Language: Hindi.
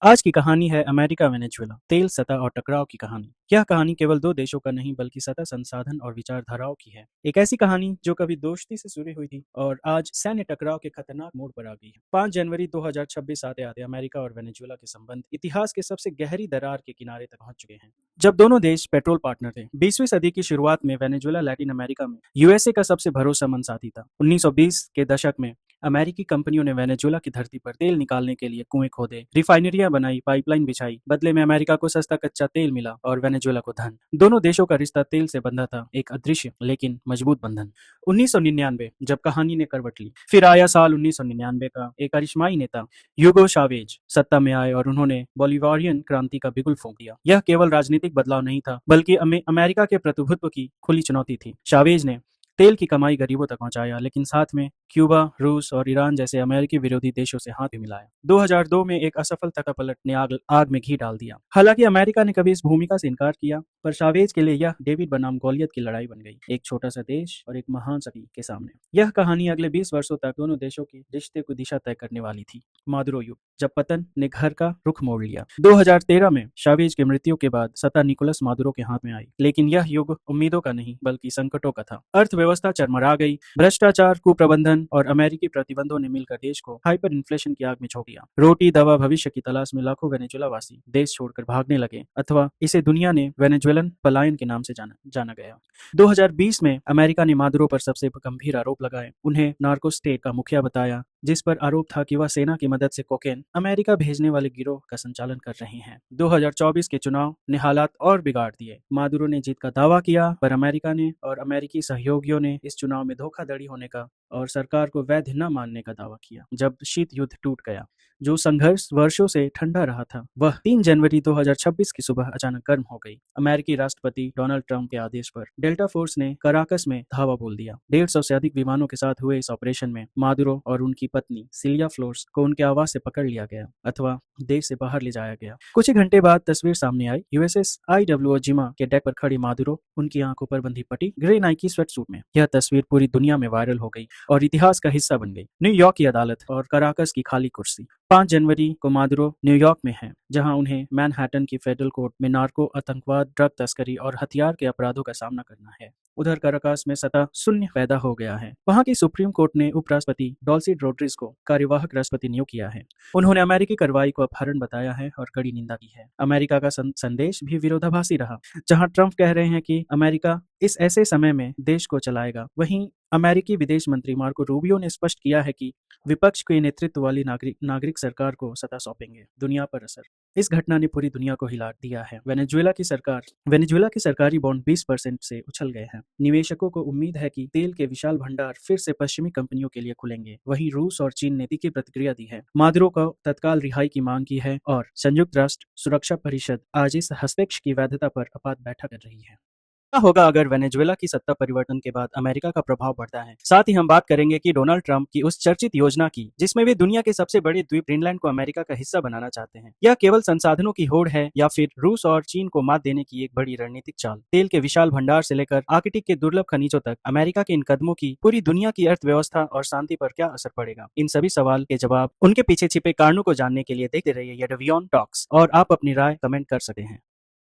आज की कहानी है अमेरिका वेनेजुएला तेल सतह और टकराव की कहानी। यह कहानी केवल दो देशों का नहीं बल्कि सतह संसाधन और विचारधाराओं की है। एक ऐसी कहानी जो कभी दोस्ती से शुरू हुई थी और आज सैन्य टकराव के खतरनाक मोड़ पर आ गई है। 5 जनवरी 2026 आते आते अमेरिका और वेनेजुएला के संबंध इतिहास के सबसे गहरी दरार के किनारे तक पहुंच चुके हैं। जब दोनों देश पेट्रोल पार्टनर थे, 20वीं सदी की शुरुआत में वेनेजुएला लैटिन अमेरिका में यूएसए का सबसे भरोसेमंद साथी था। 1920 के दशक में अमेरिकी कंपनियों ने वेनेजुएला की धरती पर तेल निकालने के लिए कुएं खोदे, रिफाइनरियां बनाई, पाइपलाइन बिछाई। बदले में अमेरिका को सस्ता कच्चा तेल मिला और वेनेजुएला को धन। दोनों देशों का रिश्ता तेल से बंधा था, एक अदृश्य लेकिन मजबूत बंधन। 1999 जब कहानी ने करवट ली, फिर आया साल 1999 का। एक करिश्माई नेता ह्यूगो चावेज सत्ता में आए और उन्होंने बोलिवारियन क्रांति का बिगुल फूंक दिया। यह केवल राजनीतिक बदलाव नहीं था बल्कि अमेरिका के प्रभुत्व की खुली चुनौती थी। चावेज ने तेल की कमाई गरीबों तक पहुंचाया, लेकिन साथ में क्यूबा, रूस और ईरान जैसे अमेरिकी विरोधी देशों से हाथ भी मिलाया। 2002 में एक असफल तख्तापलट ने आग में घी डाल दिया। हालांकि अमेरिका ने कभी इस भूमिका से इनकार किया, पर चावेज के लिए यह डेविड बनाम गोलियत की लड़ाई बन गई, एक छोटा सा देश और एक महान शक्ति के सामने। यह कहानी अगले 20 वर्षों तक दोनों देशों के रिश्ते को दिशा तय करने वाली थी। मादुरो युग, जब पतन ने घर का रुख मोड़ लिया। 2013 में चावेज की मृत्यु के बाद सत्ता निकोलस मादुरो के हाथ में आई, लेकिन यह युग उम्मीदों का नहीं बल्कि संकटों का था। अर्थव्यवस्था चरमरा गई, भ्रष्टाचार, कुप्रबंधन और अमेरिकी प्रतिबंधों ने मिलकर देश को हाइपर इन्फ्लेशन की आग में झोंक दिया। रोटी, दवा, भविष्य की तलाश में लाखों वेनेजुएला वासी देश छोड़कर भागने लगे, अथवा इसे दुनिया ने वेनेजुएलन पलायन के नाम से जाना गया। 2020 में अमेरिका ने मादुरो पर सबसे गंभीर आरोप लगाए, उन्हें नार्को स्टेट का मुखिया बताया, जिस पर आरोप था कि वह सेना की मदद से कोकेन अमेरिका भेजने वाले गिरोह का संचालन कर रहे हैं। 2024 के चुनाव ने हालात और बिगाड़ दिए। मादुरो ने जीत का दावा किया, पर अमेरिका ने और अमेरिकी सहयोगियों ने इस चुनाव में धोखाधड़ी होने का और सरकार को वैध न मानने का दावा किया। जब शीत युद्ध टूट गया, जो संघर्ष वर्षों से ठंडा रहा था, वह 3 जनवरी 2026 की सुबह अचानक गर्म हो गई। अमेरिकी राष्ट्रपति डोनाल्ड ट्रंप के आदेश पर डेल्टा फोर्स ने कराकस में धावा बोल दिया। 150 से अधिक विमानों के साथ हुए इस ऑपरेशन में मादुरो और उनकी पत्नी सिलिया फ्लोर्स को उनके आवास से पकड़ लिया गया अथवा देश से बाहर ले जाया गया। कुछ ही घंटे बाद तस्वीर सामने आई, यूएसएस आईडब्ल्यूओ जिमा के डेक पर खड़ी मादुरो, उनकी आंखों पर बंधी पट्टी, ग्रे नाइकी स्वेट सूट में। यह तस्वीर पूरी दुनिया में वायरल हो गई और इतिहास का हिस्सा बन गई। न्यूयॉर्क की अदालत और कराकस की खाली कुर्सी। 5 जनवरी को मादुरो न्यूयॉर्क में हैं, जहां उन्हें मैनहट्टन की फेडरल कोर्ट में नार्को, आतंकवाद, ड्रग तस्करी और हथियार के अपराधों का सामना करना है। उधर कराकस में सतह शून्य पैदा हो गया है। वहां की सुप्रीम कोर्ट ने उपराष्ट्रपति डॉल्सी रोड्रिग्स को कार्यवाहक राष्ट्रपति नियुक्त किया है। उन्होंने अमेरिकी कार्रवाई को अपहरण बताया है और कड़ी निंदा की है। अमेरिका का संदेश भी विरोधाभासी रहा। जहां ट्रंप कह रहे हैं कि अमेरिका इस ऐसे समय में देश को चलाएगा, वहीं अमेरिकी विदेश मंत्री मार्को रूबियो ने स्पष्ट किया है कि विपक्ष के नेतृत्व वाली नागरिक सरकार को सत्ता सौंपेंगे। दुनिया पर असर, इस घटना ने पूरी दुनिया को हिला दिया है। वेनेजुएला की सरकारी बॉन्ड 20% से उछल गए हैं। निवेशकों को उम्मीद है कि तेल के विशाल भंडार फिर से पश्चिमी कंपनियों के लिए खुलेंगे। वहीं रूस और चीन ने तीखी प्रतिक्रिया दी है, मादुरो को तत्काल रिहाई की मांग की है और संयुक्त राष्ट्र सुरक्षा परिषद आज इस हस्तक्षेप की वैधता पर आपात बैठक कर रही है। क्या होगा अगर वेनेजुएला की सत्ता परिवर्तन के बाद अमेरिका का प्रभाव बढ़ता है? साथ ही हम बात करेंगे कि डोनाल्ड ट्रंप की उस चर्चित योजना की, जिसमें वे दुनिया के सबसे बड़े द्वीप ग्रीनलैंड को अमेरिका का हिस्सा बनाना चाहते हैं। यह केवल संसाधनों की होड़ है या फिर रूस और चीन को मात देने की एक बड़ी रणनीतिक चाल? तेल के विशाल भंडार से लेकर आर्कटिक के दुर्लभ खनिजों तक अमेरिका के इन कदमों की पूरी दुनिया की अर्थव्यवस्था और शांति पर क्या असर पड़ेगा? इन सभी सवाल के जवाब, उनके पीछे छिपे कारणों को जानने के लिए देखते रहिए द बियॉन्ड टॉक्स और आप अपनी राय कमेंट कर सकते हैं।